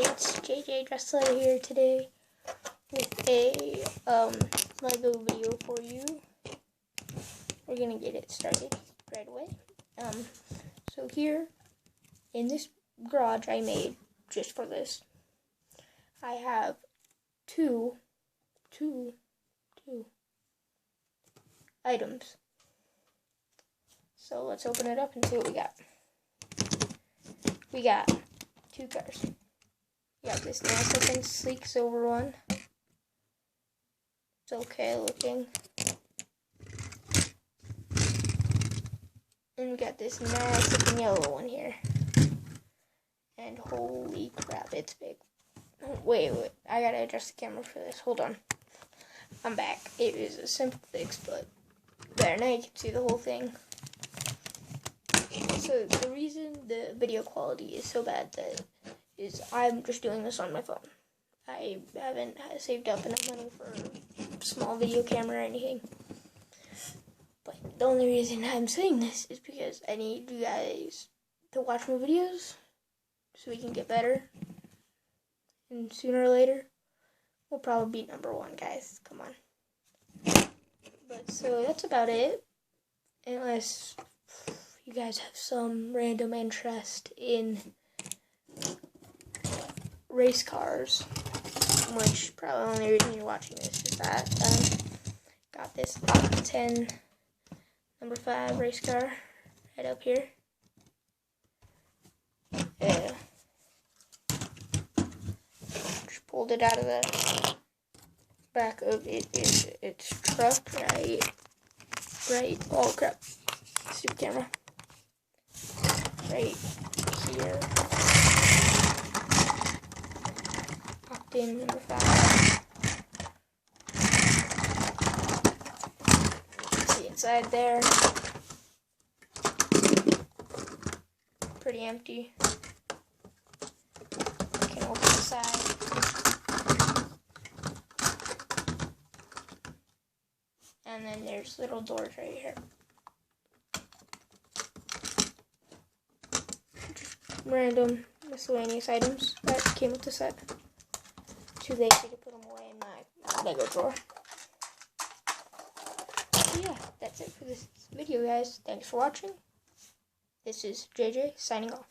It's JJ Dressler here today with a Lego video for you. We're gonna get it started right away. So here in this garage I made just for this, I have two items. So let's open it up and see what we got. We got two cars. We got this nice looking sleek silver one. It's okay looking. And we got this nice looking yellow one here. And holy crap, it's big. Wait, I gotta adjust the camera for this. Hold on. I'm back. It is a simple fix, but there, now you can see the whole thing. So the reason the video quality is so bad is I'm just doing this on my phone. I haven't saved up enough money for a small video camera or anything. But the only reason I'm saying this is because I need you guys to watch my videos so we can get better. And sooner or later, we'll probably be #1, guys. Come on. But so that's about it. Unless you guys have some random interest in race cars, which probably the only reason you're watching this is that got this Top 10 #5 race car right up here. Just pulled it out of the back of its truck, right, oh crap, stupid camera, right here, locked in #5, see inside there, pretty empty, can open the side. And then there's little doors right here. Just random miscellaneous items that came with the set. Too lazy to put them away in my Lego drawer. So yeah, that's it for this video, guys. Thanks for watching. This is JJ signing off.